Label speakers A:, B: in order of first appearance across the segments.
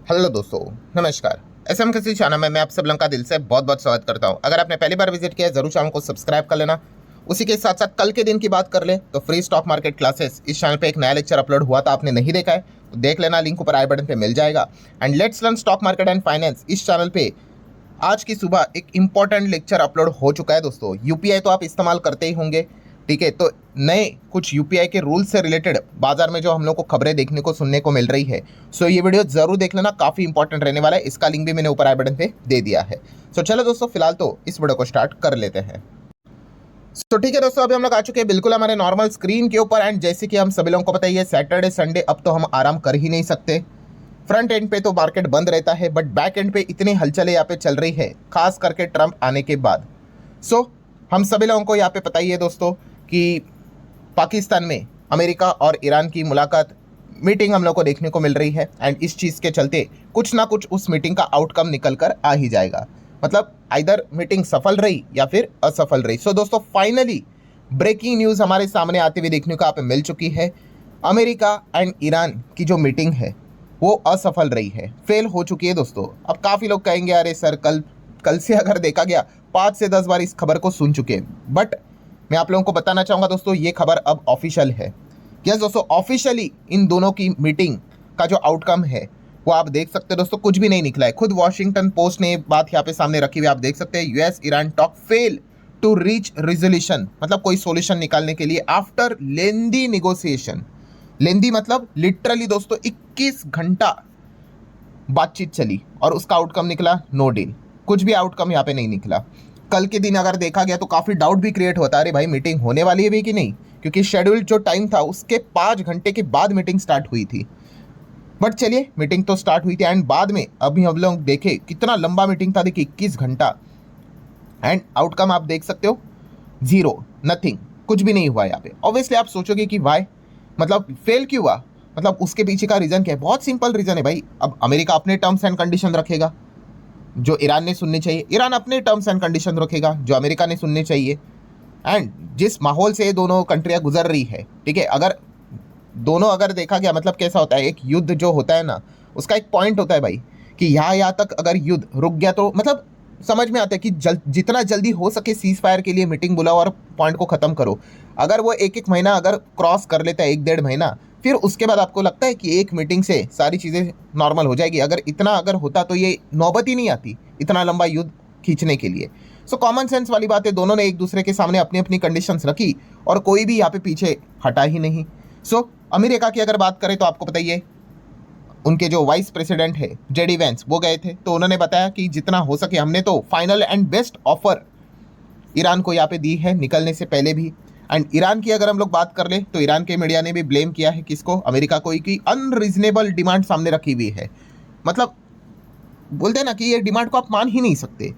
A: Hello दोस्तों, नमस्कार। SM किसी चैनल में मैं आप सब लोगों का दिल से बहुत बहुत स्वागत करता हूं। अगर आपने पहली बार विजिट किया है जरूर चैनल को सब्सक्राइब कर लेना। उसी के साथ साथ कल के दिन की बात कर ले तो फ्री स्टॉक मार्केट क्लासेस इस चैनल पे एक नया लेक्चर अपलोड हुआ था, आपने नहीं देखा है तो देख लेना, लिंक ऊपर आई बटन पे मिल जाएगा। And let's learn stock market and finance इस चैनल पे आज की सुबह एक इंपॉर्टेंट लेक्चर अपलोड हो चुका है दोस्तों। यूपीआई तो आप इस्तेमाल करते ही होंगे, ठीक है। तो नए कुछ यूपीआई के रूल्स से रिलेटेड बाजार में जो हम लोग को खबरें देखने को सुनने को मिल रही है, सो ये वीडियो जरूर देख लेना, काफ़ी इंपॉर्टेंट रहने वाला है। इसका लिंक भी मैंने ऊपर आई बटन पे दे दिया है। सो चलो दोस्तों, फिलहाल तो इस वीडियो को स्टार्ट कर लेते हैं। तो ठीक है दोस्तों, अभी हम लोग आ चुके हैं बिल्कुल हमारे नॉर्मल स्क्रीन के ऊपर। एंड जैसे कि हम सभी लोगों को पता ही है, सैटरडे संडे अब तो हम आराम कर ही नहीं सकते। फ्रंट एंड पे तो मार्केट बंद रहता है, बट बैक एंड पे इतनी हलचलें यहाँ पे चल रही है, खास करके ट्रंप आने के बाद। सो हम सभी लोगों को यहाँ पे पता ही है दोस्तों कि पाकिस्तान में अमेरिका और ईरान की मुलाकात मीटिंग हम लोग को देखने को मिल रही है। एंड इस चीज़ के चलते कुछ ना कुछ उस मीटिंग का आउटकम निकल कर आ ही जाएगा। मतलब आइदर मीटिंग सफल रही या फिर असफल रही। सो दोस्तों, फाइनली ब्रेकिंग न्यूज़ हमारे सामने आते हुए देखने को आप मिल चुकी है। अमेरिका एंड ईरान की जो मीटिंग है वो असफल रही है, फेल हो चुकी है दोस्तों। अब काफ़ी लोग कहेंगे अरे सर, कल से अगर देखा गया 5 से 10 बार इस खबर को सुन चुके हैं, बट मैं आप लोगों को बताना चाहूँगा दोस्तों, ये खबर अब ऑफिशियल है। यस दोस्तों, ऑफिशियली इन दोनों की मीटिंग का जो आउटकम है वो आप देख सकते हैं दोस्तों, कुछ भी नहीं निकला है। खुद वॉशिंगटन पोस्ट ने बात यहाँ पे सामने रखी हुई, आप देख सकते हैं। US Iran talk fail to reach resolution, मतलब कोई सॉल्यूशन निकालने के लिए आफ्टर लेंदी निगोशिएशन। लेंदी मतलब लिटरली दोस्तों 21 घंटा बातचीत चली और उसका आउटकम निकला नो डील। कुछ भी आउटकम यहाँ पे नहीं निकला। कल के दिन अगर देखा गया तो काफ़ी डाउट भी क्रिएट होता है, अरे भाई मीटिंग होने वाली है भी कि नहीं, क्योंकि शेड्यूल जो टाइम था उसके 5 घंटे के बाद मीटिंग स्टार्ट हुई थी। बट चलिए, मीटिंग तो स्टार्ट हुई थी। एंड बाद में अभी हम लोग देखे कितना लंबा मीटिंग था, देखिए 21 घंटा। एंड आउटकम आप देख सकते हो, जीरो, नथिंग, कुछ भी नहीं हुआ यहाँ पे। ऑब्वियसली आप सोचोगे कि वाई, मतलब फेल क्यों हुआ, मतलब उसके पीछे का रीज़न क्या है। बहुत सिंपल रीज़न है भाई। अब अमेरिका अपने टर्म्स एंड कंडीशन रखेगा जो ईरान ने सुनने चाहिए, ईरान अपने टर्म्स एंड कंडीशन रखेगा जो अमेरिका ने सुनने चाहिए। एंड जिस माहौल से दोनों कंट्रियां गुजर रही है, ठीक है, अगर दोनों अगर देखा गया, मतलब कैसा होता है, एक युद्ध जो होता है ना, उसका एक पॉइंट होता है भाई कि यहाँ तक अगर युद्ध रुक गया तो मतलब समझ में आता है कि जितना जल्दी हो सके सीज फायर के लिए मीटिंग बुलाओ और पॉइंट को ख़त्म करो। अगर वो एक महीना अगर क्रॉस कर लेता है, 1-1.5 महीना, फिर उसके बाद आपको लगता है कि एक मीटिंग से सारी चीज़ें नॉर्मल हो जाएगी। अगर इतना अगर होता तो ये नौबत ही नहीं आती इतना लंबा युद्ध खींचने के लिए। सो कॉमन सेंस वाली बात है, दोनों ने एक दूसरे के सामने अपनी अपनी कंडीशंस रखी और कोई भी यहाँ पे पीछे हटा ही नहीं। सो अमेरिका की अगर बात करें तो आपको पता ही है, उनके जो वाइस प्रेसिडेंट है जेडी वेंस, वो गए थे तो उन्होंने बताया कि जितना हो सके हमने तो final and best offer Iran को यहाँ पे दी है निकलने से पहले भी। एंड ईरान की अगर हम लोग बात कर ले तो ईरान के मीडिया ने भी ब्लेम किया है किसको, अमेरिका को, की अनरीजनेबल डिमांड सामने रखी हुई है। मतलब बोलते हैं ना कि ये डिमांड को आप मान ही नहीं सकते।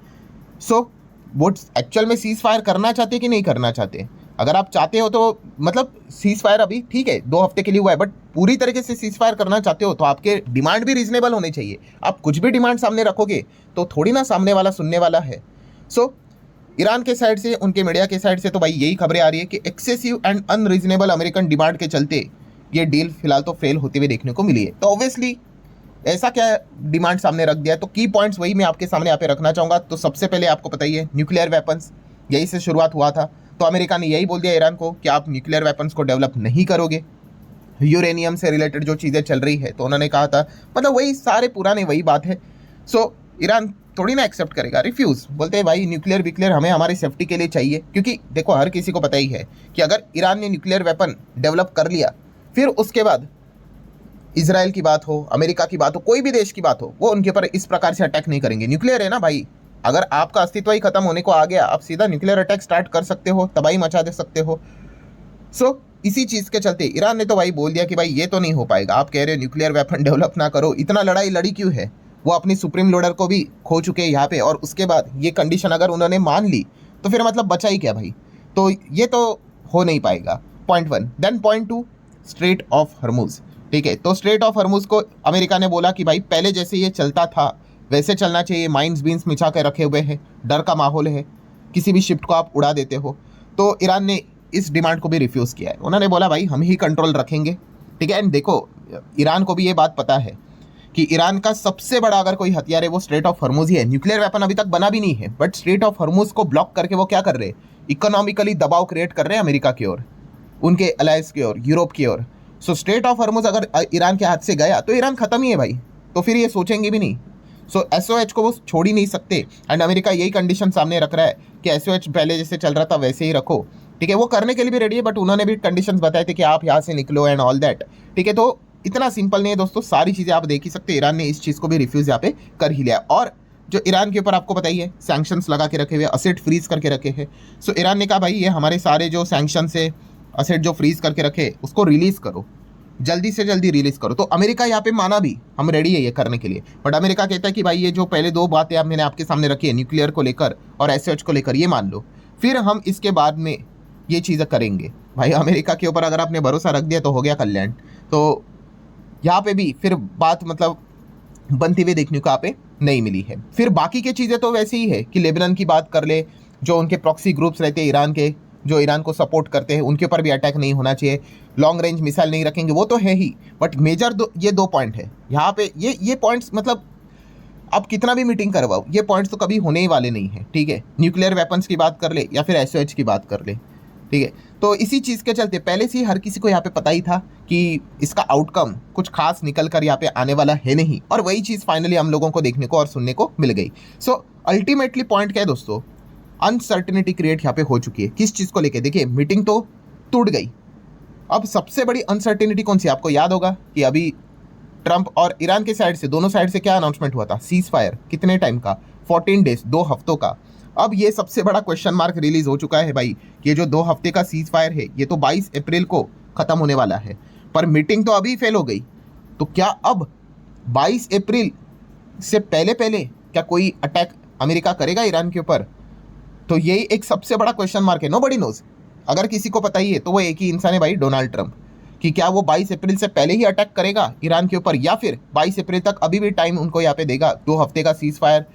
A: सो वो एक्चुअल में सीज फायर करना चाहते कि नहीं करना चाहते। अगर आप चाहते हो तो मतलब सीज फायर अभी ठीक है 2 हफ्ते के लिए हुआ है, बट पूरी तरीके से सीज फायर करना चाहते हो तो आपके डिमांड भी रीजनेबल होने चाहिए। आप कुछ भी डिमांड सामने रखोगे तो थोड़ी ना सामने वाला सुनने वाला है। सो ईरान के साइड से, उनके मीडिया के साइड से तो भाई यही खबरें आ रही है कि excessive and unreasonable American demand के चलते ये डील फिलहाल तो फेल होते हुए देखने को मिली है। तो ऑब्वियसली ऐसा क्या डिमांड सामने रख दिया है, तो की पॉइंट्स वही मैं आपके सामने यहाँ पे रखना चाहूँगा। तो सबसे पहले आपको पता ही है, न्यूक्लियर वेपन्स, यही से शुरुआत हुआ था। तो अमेरिका ने यही बोल दिया ईरान को कि आप न्यूक्लियर वेपन्स को डेवलप नहीं करोगे। यूरेनियम से रिलेटेड जो चीज़ें चल रही है तो उन्होंने कहा था, मतलब वही सारे पुराने वही बात है। सो ईरान थोड़ी ना एक्सेप्ट करेगा, रिफ्यूज़, बोलते हैं भाई न्यूक्लियर विक्लियर हमें हमारी सेफ्टी के लिए चाहिए। क्योंकि देखो हर किसी को पता ही है कि अगर ईरान ने न्यूक्लियर वेपन डेवलप कर लिया, फिर उसके बाद इजराइल की बात हो, अमेरिका की बात हो, कोई भी देश की बात हो, वो उनके ऊपर इस प्रकार से अटैक नहीं करेंगे। न्यूक्लियर है ना भाई, अगर आपका अस्तित्व ही खत्म होने को आ गया, आप सीधा न्यूक्लियर अटैक स्टार्ट कर सकते हो, तबाही मचा दे सकते हो। सो इसी चीज़ के चलते ईरान ने तो भाई बोल दिया कि भाई ये तो नहीं हो पाएगा, आप कह रहे हो न्यूक्लियर वेपन डेवलप ना करो, इतना लड़ाई लड़ी क्यों है। वो अपनी सुप्रीम लीडर को भी खो चुके हैं यहाँ पे, और उसके बाद ये कंडीशन अगर उन्होंने मान ली तो फिर मतलब बचा ही क्या भाई। तो ये तो हो नहीं पाएगा, point 1। Then point 2, strait of Hormuz, ठीक है। तो स्ट्रेट ऑफ हर्मुज को अमेरिका ने बोला कि भाई पहले जैसे ये चलता था वैसे चलना चाहिए, माइंस बीन्स मिचा के रखे हुए हैं, डर का माहौल है, किसी भी शिफ्ट को आप उड़ा देते हो। तो ईरान ने इस डिमांड को भी रिफ्यूज़ किया है। उन्होंने बोला भाई हम ही कंट्रोल रखेंगे, ठीक है। एंड देखो ईरान को भी ये बात पता है कि ईरान का सबसे बड़ा अगर कोई हथियार है वो स्ट्रेट ऑफ हॉर्मुज ही है। न्यूक्लियर वेपन अभी तक बना भी नहीं है, बट स्ट्रेट ऑफ हॉर्मुज को ब्लॉक करके वो क्या कर रहे हैं, इकोनॉमिकली दबाव क्रिएट कर रहे हैं अमेरिका की ओर, उनके अलायंस की ओर, यूरोप की ओर। सो स्ट्रेट ऑफ हॉर्मुज अगर ईरान के हाथ से गया तो ईरान खत्म ही है भाई, तो फिर ये सोचेंगे भी नहीं। सो SOH को वो छोड़ ही नहीं सकते, एंड अमेरिका यही कंडीशन सामने रख रहा है कि SOH पहले जैसे चल रहा था वैसे ही रखो, ठीक है। वो करने के लिए भी रेडी है, बट उन्होंने भी कंडीशंस बताए थे कि आप यहाँ से निकलो एंड ऑल दैट, ठीक है। तो इतना सिंपल नहीं है दोस्तों, सारी चीज़ें आप देख ही सकते, ईरान ने इस चीज़ को भी रिफ्यूज़ यहाँ पे कर ही लिया। और जो ईरान के ऊपर आपको पता ही है सैंक्शंस लगा के रखे हुए, असेट फ्रीज करके रखे हैं। सो ईरान ने कहा भाई ये हमारे सारे जो सैंक्शंस है, असेट जो फ्रीज करके रखे, उसको रिलीज़ करो, जल्दी से जल्दी रिलीज करो। तो अमेरिका यहाँ पे माना भी, हम रेडी है ये करने के लिए, बट अमेरिका कहता है कि भाई ये जो पहले दो बातें आप मैंने आपके सामने रखी है, न्यूक्लियर को लेकर और SOH को लेकर, ये मान लो, फिर हम इसके बाद में ये चीज़ें करेंगे। भाई अमेरिका के ऊपर अगर आपने भरोसा रख दिया तो हो गया कल्याण। तो यहाँ पे भी फिर बात मतलब बनती हुई देखने को यहाँ पे नहीं मिली है। फिर बाकी की चीज़ें तो वैसे ही है कि लेबनान की बात कर ले, जो उनके प्रॉक्सी ग्रुप्स रहते हैं ईरान के, जो ईरान को सपोर्ट करते हैं, उनके ऊपर भी अटैक नहीं होना चाहिए, लॉन्ग रेंज मिसाइल नहीं रखेंगे, वो तो है ही। बट मेजर ये दो पॉइंट है यहाँ पे, ये पॉइंट्स मतलब आप कितना भी मीटिंग करवाओ, ये पॉइंट्स तो कभी होने ही वाले नहीं है, ठीक है। न्यूक्लियर वेपन्स की बात कर ले या फिर SOH की बात कर ले, ठीक है। तो इसी चीज़ के चलते पहले से ही हर किसी को यहाँ पे पता ही था कि इसका आउटकम कुछ खास निकल कर यहाँ पे आने वाला है नहीं, और वही चीज़ फाइनली हम लोगों को देखने को और सुनने को मिल गई। सो अल्टीमेटली पॉइंट क्या है दोस्तों, अनसर्टेनिटी क्रिएट यहाँ पे हो चुकी है। किस चीज़ को लेके, देखिए मीटिंग तो टूट गई, अब सबसे बड़ी अनसर्टेनिटी कौन सी, आपको याद होगा कि अभी ट्रंप और ईरान के साइड से, दोनों साइड से क्या अनाउंसमेंट हुआ था, सीज फायर, कितने टाइम का, 14 डेज, 2 हफ्तों का। अब ये सबसे बड़ा क्वेश्चन मार्क रिलीज हो चुका है भाई, ये जो 2 हफ्ते का सीज फायर है ये तो 22 अप्रैल को खत्म होने वाला है, पर मीटिंग तो अभी फेल हो गई। तो क्या अब 22 अप्रैल से पहले पहले क्या कोई अटैक अमेरिका करेगा ईरान के ऊपर? तो यही एक सबसे बड़ा क्वेश्चन मार्क है। नोबडी नोज, अगर किसी को पता ही है तो वो एक ही इंसान है भाई, डोनाल्ड ट्रंप, कि क्या वो 22 अप्रैल से पहले ही अटैक करेगा ईरान के ऊपर, या फिर 22 अप्रैल तक अभी भी टाइम उनको यहाँ पे देगा, 2 हफ्ते का सीज फायर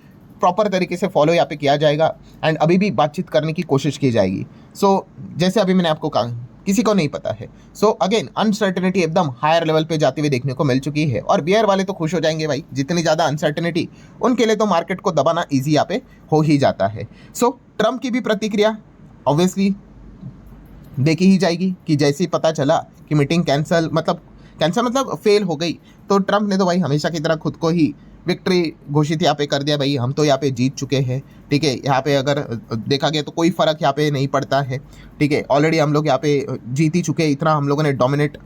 A: प्रॉपर तरीके से फॉलो यहाँ पे किया जाएगा, एंड अभी भी बातचीत करने की कोशिश की जाएगी। सो जैसे अभी मैंने आपको कहा, किसी को नहीं पता है। सो अगेन अनसर्टेनिटी एकदम हायर लेवल पे जाते हुए देखने को मिल चुकी है, और बियर वाले तो खुश हो जाएंगे भाई, जितनी ज़्यादा अनसर्टेनिटी उनके लिए तो मार्केट को दबाना ईजी यहाँ पे हो ही जाता है। सो ट्रंप की भी प्रतिक्रिया ऑब्वियसली देखी ही जाएगी कि जैसे ही पता चला कि मीटिंग कैंसिल मतलब फेल हो गई, तो ट्रंप ने तो भाई हमेशा की तरह खुद को ही विक्ट्री घोषित यहाँ पे कर दिया, भाई हम तो यहाँ पे जीत चुके हैं, ठीक है। यहाँ पे अगर देखा गया तो कोई फ़र्क यहाँ पे नहीं पड़ता है, ठीक है। ऑलरेडी हम लोग यहाँ पे जीत ही चुके हैं, इतना हम लोगों ने डोमिनेट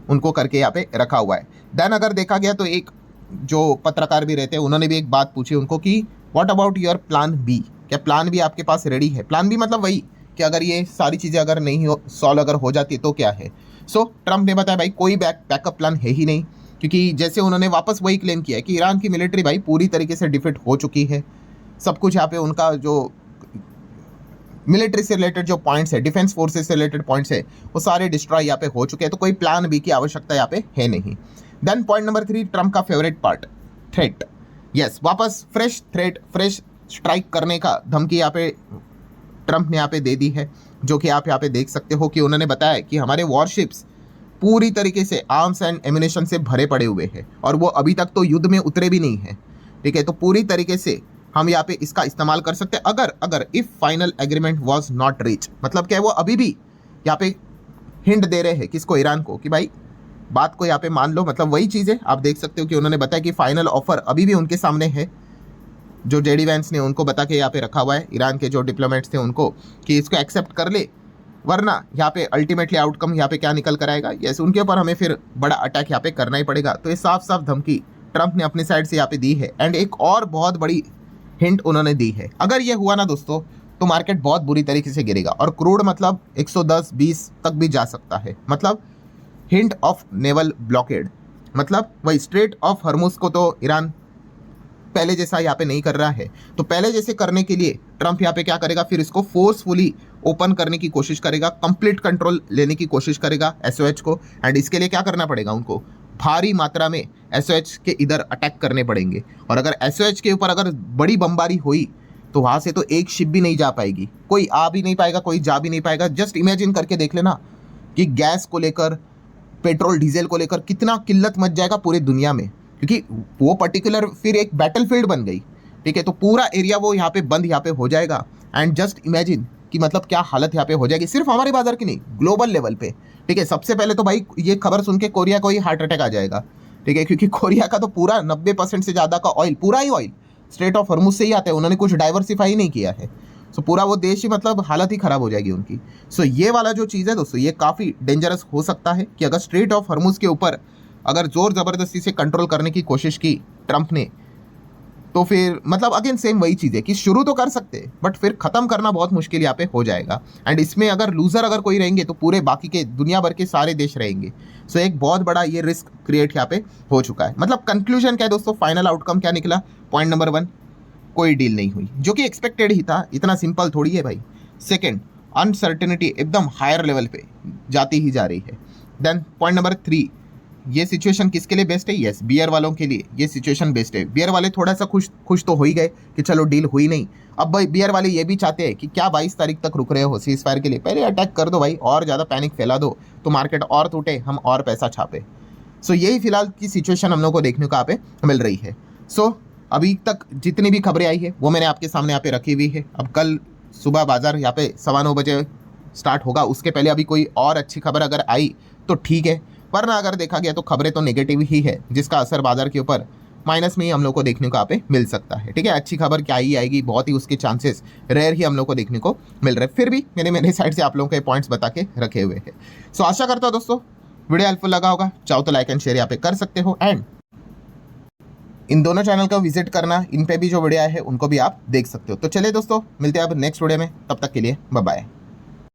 A: उनको करके यहाँ पे रखा हुआ है। देन अगर देखा गया तो एक जो पत्रकार भी रहते हैं उन्होंने भी एक बात पूछी उनको कि what about your plan b, क्या प्लान बी आपके पास रेडी है? प्लान बी मतलब वही कि अगर ये सारी चीज़ें अगर नहीं हो सॉल्व अगर हो जाती तो क्या है। सो ट्रंप ने बताया भाई कोई बैकअप प्लान है ही नहीं, क्योंकि जैसे उन्होंने वापस वही क्लेम किया है कि ईरान की मिलिट्री भाई पूरी तरीके से डिफीट हो चुकी है, सब कुछ यहाँ पे उनका जो मिलिट्री से रिलेटेड जो पॉइंट्स है, डिफेंस फोर्सेस से रिलेटेड पॉइंट्स है, वो सारे डिस्ट्रॉय यहाँ पे हो चुके हैं, तो कोई प्लान बी की आवश्यकता यहाँ पे है नहीं। देन पॉइंट नंबर 3, ट्रंप का फेवरेट पार्ट, थ्रेट। यस, वापस फ्रेश थ्रेट, फ्रेश स्ट्राइक करने का धमकी यहाँ पे ट्रंप ने यहाँ पे दे दी है, जो कि आप यहाँ पे देख सकते हो कि उन्होंने बताया कि हमारे वॉरशिप्स पूरी तरीके से आर्म्स एंड एम्यूनेशन से भरे पड़े हुए हैं, और वो अभी तक तो युद्ध में उतरे भी नहीं हैं, ठीक है। तो पूरी तरीके से हम यहाँ पे इसका इस्तेमाल कर सकते हैं अगर if final agreement was not reach. मतलब क्या है, वो अभी भी यहाँ पे हिंट दे रहे हैं किसको, ईरान को, कि भाई बात को यहाँ पे मान लो। मतलब वही चीज़ें आप देख सकते हो कि उन्होंने बताया कि फाइनल ऑफर अभी भी उनके सामने है, जो JD वैंस ने उनको बता के यहाँ पे रखा हुआ है, ईरान के जो डिप्लोमेट्स थे उनको, कि इसको एक्सेप्ट कर ले, वरना यहाँ पे अल्टीमेटली आउटकम यहाँ पे क्या निकल कर आएगा, यस उनके ऊपर हमें फिर बड़ा अटैक यहाँ पे करना ही पड़ेगा। तो ये साफ साफ धमकी ट्रंप ने अपनी साइड से यहाँ पे दी है, एंड एक और बहुत बड़ी हिंट उन्होंने दी है, अगर ये हुआ ना दोस्तों तो मार्केट बहुत बुरी तरीके से गिरेगा, और क्रूड मतलब 110-120 तक भी जा सकता है। मतलब हिंट ऑफ नेवल ब्लॉकेड, मतलब वही स्ट्रेट ऑफ हॉर्मुज को तो ईरान पहले जैसा यहाँ पे नहीं कर रहा है, तो पहले जैसे करने के लिए ट्रंप यहाँ पे क्या करेगा, फिर इसको फोर्सफुली ओपन करने की कोशिश करेगा, कंप्लीट कंट्रोल लेने की कोशिश करेगा SOH को, एंड इसके लिए क्या करना पड़ेगा उनको, भारी मात्रा में SOH के इधर अटैक करने पड़ेंगे। और अगर SOH के ऊपर अगर बड़ी बमबारी हुई तो वहाँ से तो एक शिप भी नहीं जा पाएगी, कोई आ भी नहीं पाएगा, कोई जा भी नहीं पाएगा। जस्ट इमेजिन करके देख लेना कि गैस को लेकर, पेट्रोल डीजल को लेकर कितना किल्लत मच जाएगा पूरी दुनिया में, क्योंकि वो पर्टिकुलर फिर एक बैटलफील्ड बन गई, ठीक है। तो पूरा एरिया वो यहाँ पे बंद यहाँ पे हो जाएगा। एंड जस्ट इमेजिन कि मतलब क्या हालत यहाँ पे हो जाएगी, सिर्फ हमारे बाजार की नहीं, ग्लोबल लेवल पे, ठीक है। सबसे पहले तो भाई ये खबर सुन के कोरिया को ही हार्ट अटैक आ जाएगा, ठीक है, क्योंकि कोरिया का तो पूरा 90% से ज़्यादा का ऑयल, पूरा ही ऑयल स्ट्रेट ऑफ हॉर्मुज से ही आता है, उन्होंने कुछ डाइवर्सिफाई नहीं किया है। सो पूरा वो देश ही मतलब हालत ही ख़राब हो जाएगी उनकी। सो ये वाला जो चीज़ है दोस्तों, ये काफ़ी डेंजरस हो सकता है कि अगर स्ट्रेट ऑफ हॉर्मुज के ऊपर अगर ज़ोर ज़बरदस्ती से कंट्रोल करने की कोशिश की ट्रंप ने, तो फिर मतलब अगेन सेम वही चीज़ है कि शुरू तो कर सकते हैं बट फिर ख़त्म करना बहुत मुश्किल यहाँ पे हो जाएगा। एंड इसमें अगर लूज़र अगर कोई रहेंगे तो पूरे बाकी के दुनिया भर के सारे देश रहेंगे। सो एक बहुत बड़ा ये रिस्क क्रिएट यहाँ पे हो चुका है। मतलब कंक्लूजन क्या है दोस्तों, फाइनल आउटकम क्या निकला? पॉइंट नंबर 1, कोई डील नहीं हुई, जो कि एक्सपेक्टेड ही था, इतना सिंपल थोड़ी है भाई। सेकेंड, अनसर्टेनिटी एकदम हायर लेवल पे जाती ही जा रही है। देन पॉइंट नंबर 3, ये सिचुएशन किसके लिए बेस्ट है? यस, बियर वालों के लिए ये सिचुएशन बेस्ट है। बियर वाले थोड़ा सा खुश तो हो ही गए कि चलो डील हुई नहीं। अब भाई बियर वाले ये भी चाहते हैं कि क्या 22 तारीख तक रुक रहे हो सीज फायर के लिए, पहले अटैक कर दो भाई, और ज़्यादा पैनिक फैला दो तो मार्केट और टूटे, हम और पैसा छापे। सो यही फिलहाल की सिचुएशन हम लोग को देखने को यहाँ पे मिल रही है। सो अभी तक जितनी भी खबरें आई है वो मैंने आपके सामने यहाँ पे रखी हुई है। अब कल सुबह बाजार यहाँ पे 9:15 बजे स्टार्ट होगा, उसके पहले अभी कोई और अच्छी खबर अगर आई तो ठीक है, वरना अगर देखा गया तो खबरें तो नेगेटिव ही है, जिसका असर बाजार के ऊपर माइनस में ही हम लोग को देखने को यहाँ पे मिल सकता है, ठीक है। अच्छी खबर क्या ही आएगी, बहुत ही उसके चांसेस रेयर ही हम लोग को देखने को मिल रहे हैं। फिर भी मैंने मेरे साइड से आप लोगों के पॉइंट्स बता के रखे हुए हैं। सो आशा करता हूँ दोस्तों वीडियो हेल्पफुल लगा होगा, चाहो तो लाइक एंड शेयर यहाँ पे कर सकते हो। एंड इन दोनों चैनल का विजिट करना, इन पे भी जो वीडियो है उनको भी आप देख सकते हो। तो चलिए दोस्तों, मिलते हैं अब नेक्स्ट वीडियो में, तब तक के लिए बाय बाय।